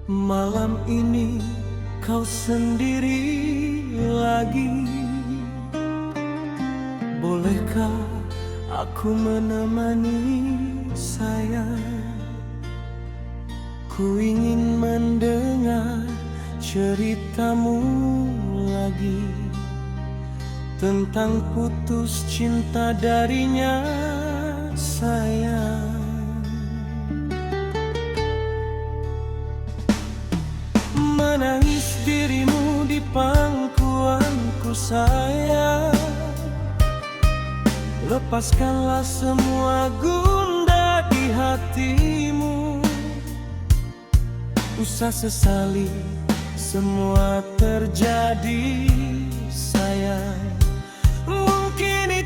Malam ini kau sendiri lagi. Bolehkah aku menemani sayang? Ku ingin mendengar ceritamu lagi tentang putus cinta darinya sayang. Menangis dirimu di pangkuanku sayang. Lepaskanlah semua gundah di hatimu. Usah sesali semua terjadi sayang. Mungkin